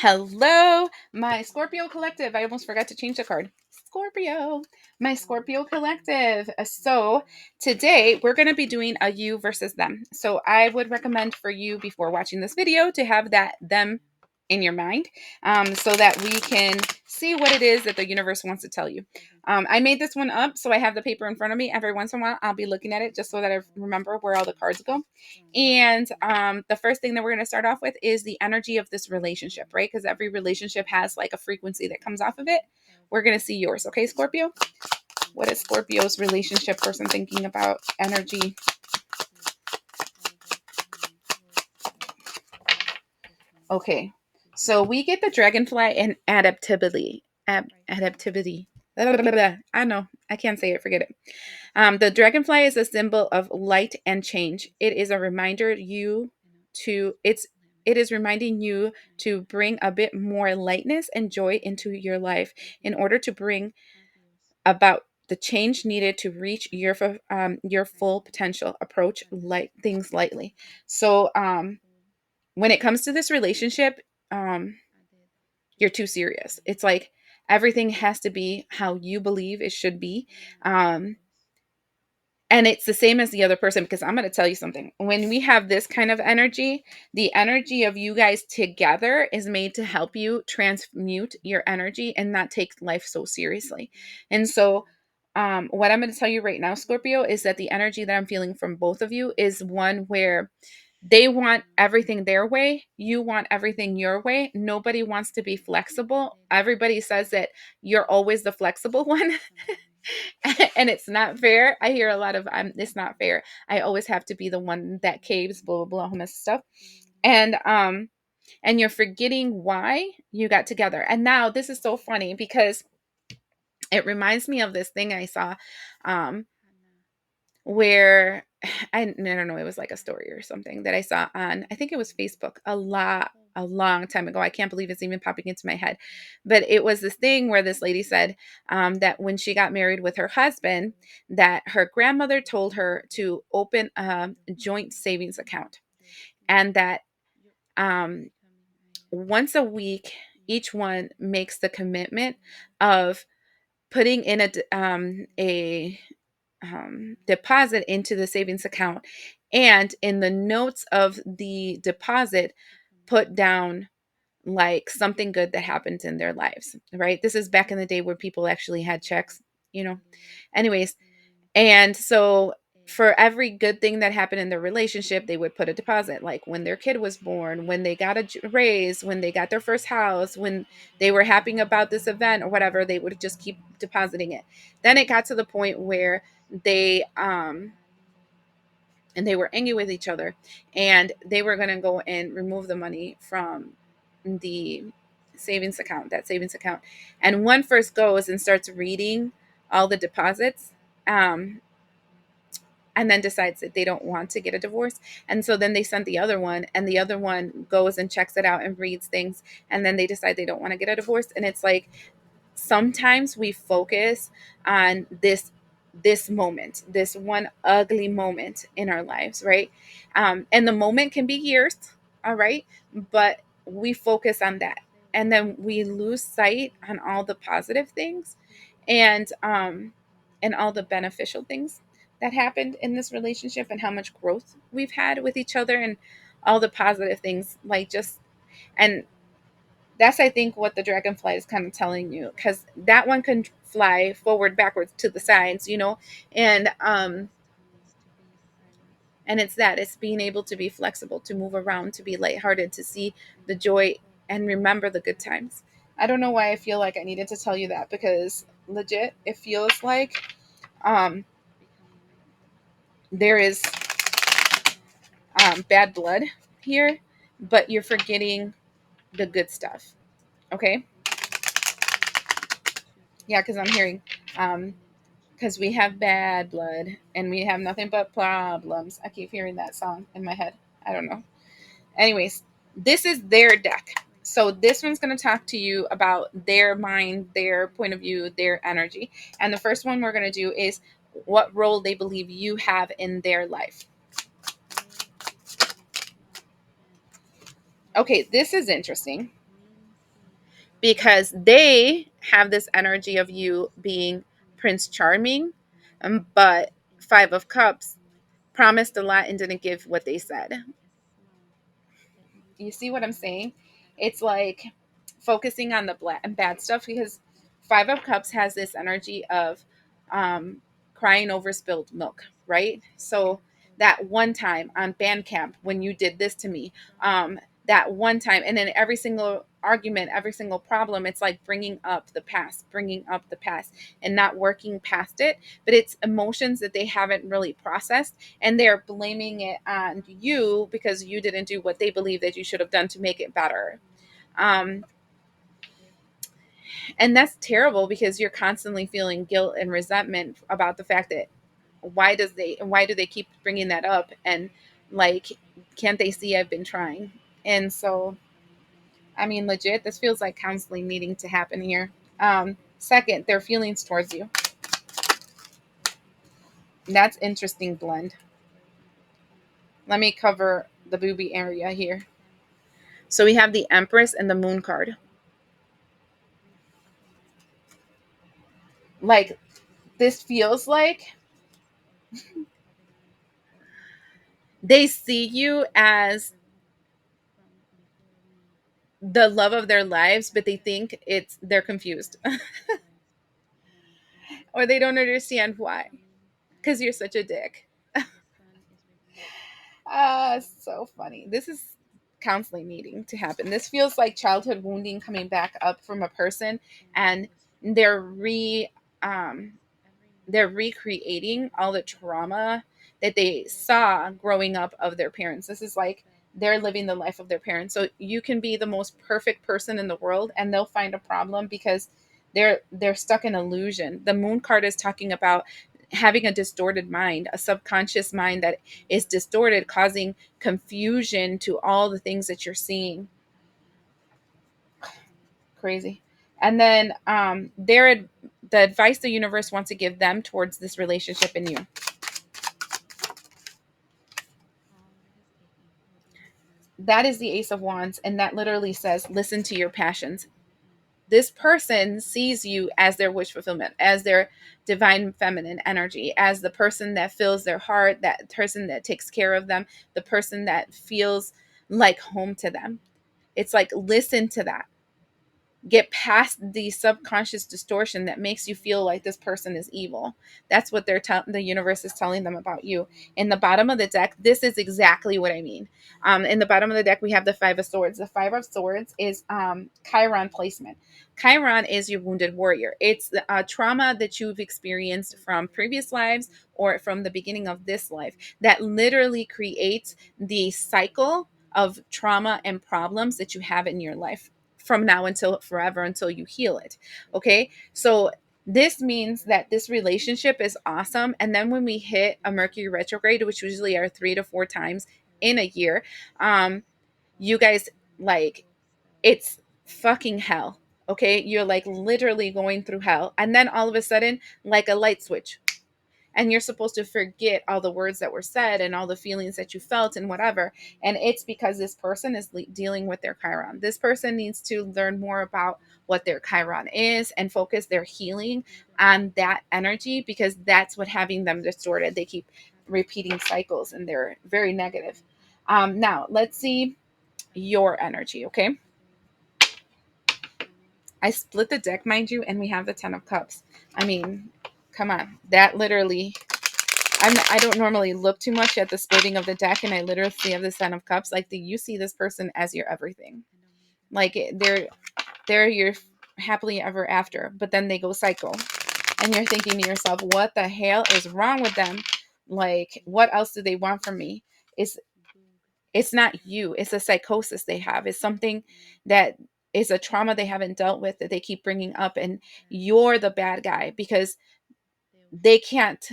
Hello, my Scorpio collective. I almost forgot to change the card. Scorpio, my Scorpio collective. So today we're going to be doing a you versus them. So I would recommend for you before watching this video to have that them in your mind, so that we can see what it is that the universe wants to tell you. I made this one up, so I have the paper in front of me. Every once in a while, I'll be looking at it just so that I remember where all the cards go. And the first thing that we're going to start off with is the energy of this relationship, right? Because every relationship has like a frequency that comes off of it. We're going to see yours. Okay, Scorpio? What is Scorpio's relationship person thinking about energy? Okay, so we get the dragonfly and adaptability. Adaptivity. I know. I can't say it. Forget it. The dragonfly is a symbol of light and change. It is a reminder it is reminding you to bring a bit more lightness and joy into your life in order to bring about the change needed to reach your full potential. Approach light things lightly. So when it comes to this relationship, um, you're too serious. It's like everything has to be how you believe it should be. Um, and it's the same as the other person, because I'm going to tell you something. When we have this kind of energy, the energy of you guys together is made to help you transmute your energy and not take life so seriously. And so, what I'm going to tell you right now, Scorpio, is that the energy that I'm feeling from both of you is one where they want everything their way. You want everything your way. Nobody wants to be flexible. Everybody says that you're always the flexible one. And it's not fair. I hear a lot of it's not fair. I always have to be the one that caves, blah blah blah, all this stuff. And you're forgetting why you got together. And now this is so funny because it reminds me of this thing I saw, um where I don't know, it was like a story or something that I saw on, I think it was Facebook, a long time ago. I can't believe it's even popping into my head. But it was this thing where this lady said, that when she got married with her husband, that her grandmother told her to open a joint savings account, and that um, once a week, each one makes the commitment of putting in a deposit into the savings account, and in the notes of the deposit put down like something good that happened in their lives, right? This is back in the day where people actually had checks, you know. Anyways, and so for every good thing that happened in their relationship, they would put a deposit, like when their kid was born, when they got a raise, when they got their first house, when they were happy about this event or whatever, they would just keep depositing it. Then it got to the point where they and they were angry with each other, and they were going to go and remove the money from the that savings account. And one first goes and starts reading all the deposits, um, and then decides that they don't want to get a divorce. And so then they send the other one, and the other one goes and checks it out and reads things, and then they decide they don't want to get a divorce. And it's like, sometimes we focus on this moment, this one ugly moment in our lives, right? And the moment can be years, all right, but we focus on that, and then we lose sight on all the positive things, and all the beneficial things that happened in this relationship, and how much growth we've had with each other, and all the positive things, like just, and that's, I think, what the dragonfly is kind of telling you, because that one can fly forward, backwards, to the sides, and and it's being able to be flexible, to move around, to be lighthearted, to see the joy and remember the good times. I don't know why I feel like I needed to tell you that, because legit, it feels like um there is bad blood here, but you're forgetting the good stuff. Okay, yeah, because I'm hearing because we have bad blood and we have nothing but problems. I keep hearing that song in my head. I don't know. Anyways, this is their deck. So this one's going to talk to you about their mind, their point of view, their energy. And the first one we're going to do is what role they believe you have in their life. Okay, this is interesting. because they have this energy of you being Prince Charming, but Five of Cups promised a lot and didn't give what they said. You see what I'm saying? It's like focusing on the black and bad stuff, because Five of Cups has this energy of um, crying over spilled milk, right? So that one time on Bandcamp when you did this to me, that one time, and then every single argument, every single problem, it's like bringing up the past, and not working past it. But it's emotions that they haven't really processed, and they're blaming it on you because you didn't do what they believe that you should have done to make it better. Um, and that's terrible because you're constantly feeling guilt and resentment about the fact that why do they keep bringing that up, and like, can't they see I've been trying? And so, I mean, legit, this feels like counseling needing to happen here. Second, their feelings towards you. That's interesting blend. Let me cover the booby area here. So we have the Empress and the Moon card. Like, this feels like they see you as the love of their lives, but they think they're confused or they don't understand why, because you're such a dick. So funny. This is counseling needing to happen. This feels like childhood wounding coming back up from a person, and they're re um they're recreating all the trauma that they saw growing up of their parents. This is like they're living the life of their parents. So you can be the most perfect person in the world and they'll find a problem because they're stuck in illusion. The Moon card is talking about having a distorted mind, a subconscious mind that is distorted, causing confusion to all the things that you're seeing. Crazy. And then the advice the universe wants to give them towards this relationship in you. That is the Ace of Wands, and that literally says, listen to your passions. This person sees you as their wish fulfillment, as their divine feminine energy, as the person that fills their heart, that person that takes care of them, the person that feels like home to them. It's like, listen to that. Get past the subconscious distortion that makes you feel like this person is evil. That's what the universe is telling them about you. In the bottom of the deck, this is exactly what I mean. In the bottom of the deck, we have the Five of Swords. The Five of Swords is Chiron placement. Chiron is your wounded warrior. It's the trauma that you've experienced from previous lives or from the beginning of this life that literally creates the cycle of trauma and problems that you have in your life from now until forever, until you heal it. Okay. So this means that this relationship is awesome. And then when we hit a Mercury retrograde, which usually are 3 to 4 times in a year, you guys, like, it's fucking hell. Okay. You're like literally going through hell. And then all of a sudden, like a light switch, and you're supposed to forget all the words that were said and all the feelings that you felt and whatever. And it's because this person is dealing with their Chiron. This person needs to learn more about what their Chiron is and focus their healing on that energy, because that's what having them distorted. They keep repeating cycles and they're very negative. Now let's see your energy. Okay, I split the deck, mind you, and we have the Ten of Cups. I mean, come on, that literally, I don't normally look too much at the splitting of the deck, and I literally have the Ten of Cups. Like, you see this person as your everything. Like, they're your happily ever after, but then they go psycho, and you're thinking to yourself, what the hell is wrong with them? Like, what else do they want from me? It's not you. It's a psychosis they have. It's something that is a trauma they haven't dealt with that they keep bringing up, and you're the bad guy because they can't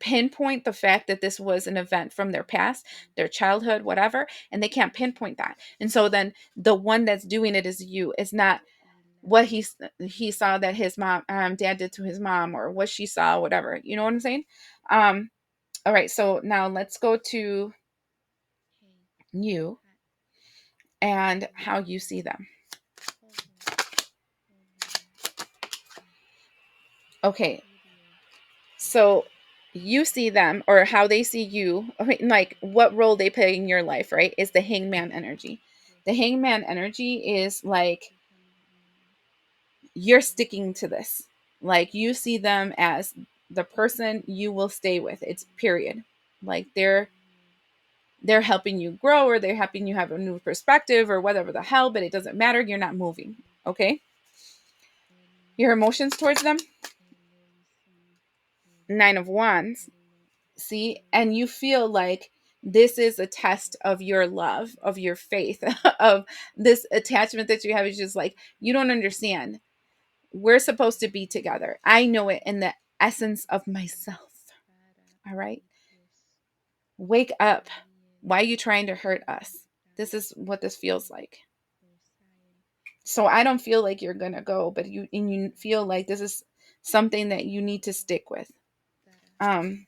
pinpoint the fact that this was an event from their past, their childhood, whatever, and they can't pinpoint that. And so then the one that's doing it is you. It's not what he saw that his dad did to his mom, or what she saw, whatever. You know what I'm saying? Um, all right, so now let's go to you and how you see them. Okay, so you see them, or how they see you, okay, like what role they play in your life, right? Is the hangman energy. The hangman energy is like you're sticking to this. Like you see them as the person you will stay with. It's period. Like they're helping you grow, or they're helping you have a new perspective or whatever the hell, but it doesn't matter. You're not moving. Okay? Your emotions towards them, 9 of Wands. See, and you feel like this is a test of your love, of your faith, of this attachment that you have. Is just like, you don't understand. We're supposed to be together. I know it in the essence of myself. All right? Wake up. Why are you trying to hurt us? This is what this feels like. So I don't feel like you're going to go, but you feel like this is something that you need to stick with. Um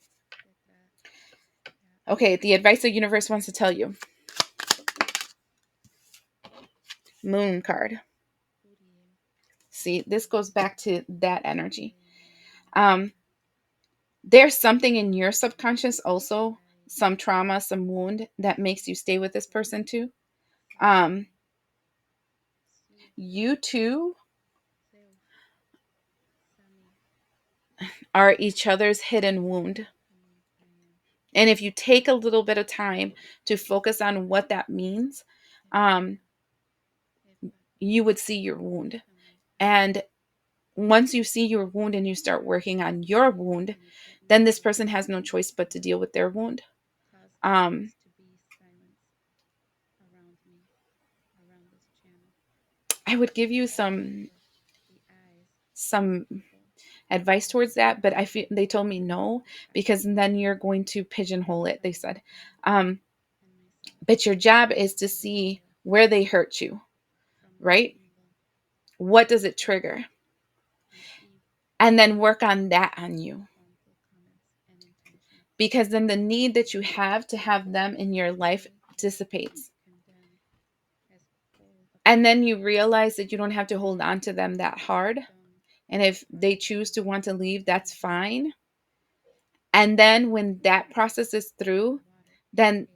okay, the advice the universe wants to tell you. Moon card. See, this goes back to that energy. Um, there's something in your subconscious also, some trauma, some wound that makes you stay with this person too. Um, you two are each other's hidden wound. And if you take a little bit of time to focus on what that means, um, you would see your wound. And once you see your wound and you start working on your wound, then this person has no choice but to deal with their wound. Um, I would give you some advice towards that, but I feel they told me no, because then you're going to pigeonhole it. They said, um, but your job is to see where they hurt you, right? What does it trigger? And then work on that on you. Because then the need that you have to have them in your life dissipates. And then you realize that you don't have to hold on to them that hard. And if they choose to want to leave, that's fine. And then when that process is through, then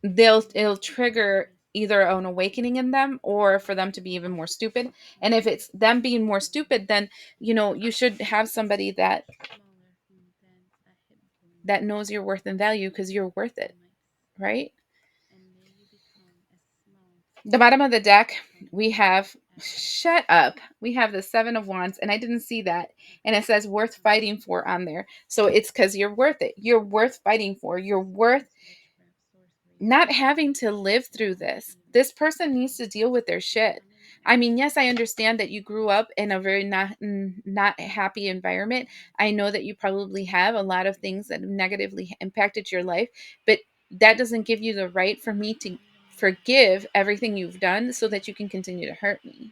it'll trigger either an awakening in them, or for them to be even more stupid. And if it's them being more stupid, then you should have somebody that knows your worth and value, because you're worth it, right? The bottom of the deck, we have, shut up, we have the 7 of Wands, and I didn't see that. And it says worth fighting for on there. So it's because you're worth it. You're worth fighting for. You're worth not having to live through this. This person needs to deal with their shit. I mean, yes, I understand that you grew up in a very not happy environment. I know that you probably have a lot of things that have negatively impacted your life, but that doesn't give you the right for me to forgive everything you've done so that you can continue to hurt me.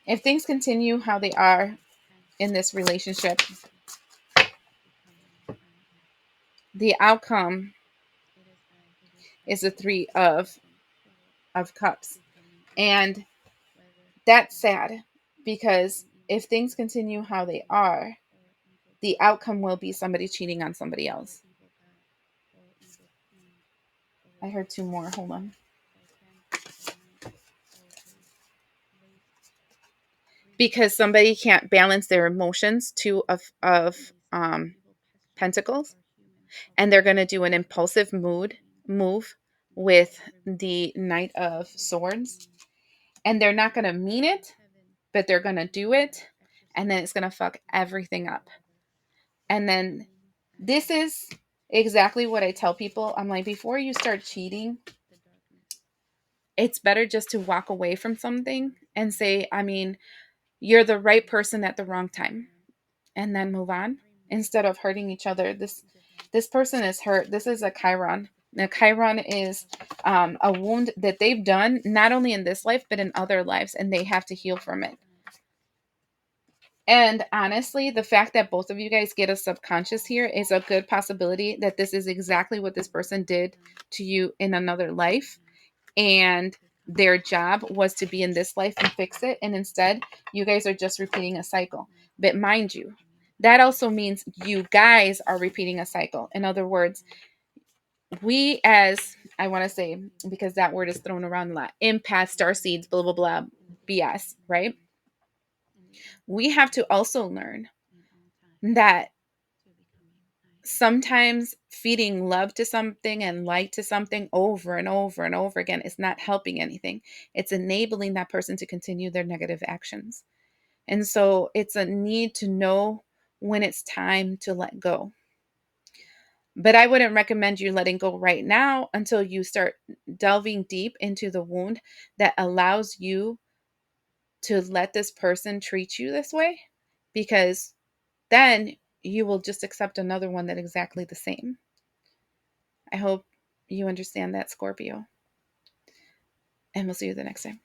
If things continue how they are in this relationship, the outcome is the 3 of Cups. And that's sad, because if things continue how they are, the outcome will be somebody cheating on somebody else. I heard 2 more. Hold on. Because somebody can't balance their emotions, 2 of Pentacles, and they're going to do an impulsive move with the Knight of Swords, and they're not going to mean it, but they're going to do it, and then it's going to fuck everything up. And then this is exactly what I tell people. I'm like, before you start cheating, it's better just to walk away from something and say, I mean, you're the right person at the wrong time, and then move on, instead of hurting each other. This person is hurt. This is a Chiron. Now, Chiron is a wound that they've done not only in this life but in other lives, and they have to heal from it. And honestly, the fact that both of you guys get a subconscious here is a good possibility that this is exactly what this person did to you in another life. And their job was to be in this life and fix it. And instead, you guys are just repeating a cycle. But mind you, that also means you guys are repeating a cycle. In other words, we as, I want to say, because that word is thrown around a lot, empath, star seeds, blah, blah, blah, BS, right? We have to also learn that sometimes feeding love to something and light to something over and over and over again is not helping anything. It's enabling that person to continue their negative actions. And so it's a need to know when it's time to let go. But I wouldn't recommend you letting go right now until you start delving deep into the wound that allows you to let this person treat you this way, because then you will just accept another one that exactly the same. I hope you understand that, Scorpio. And we'll see you the next time.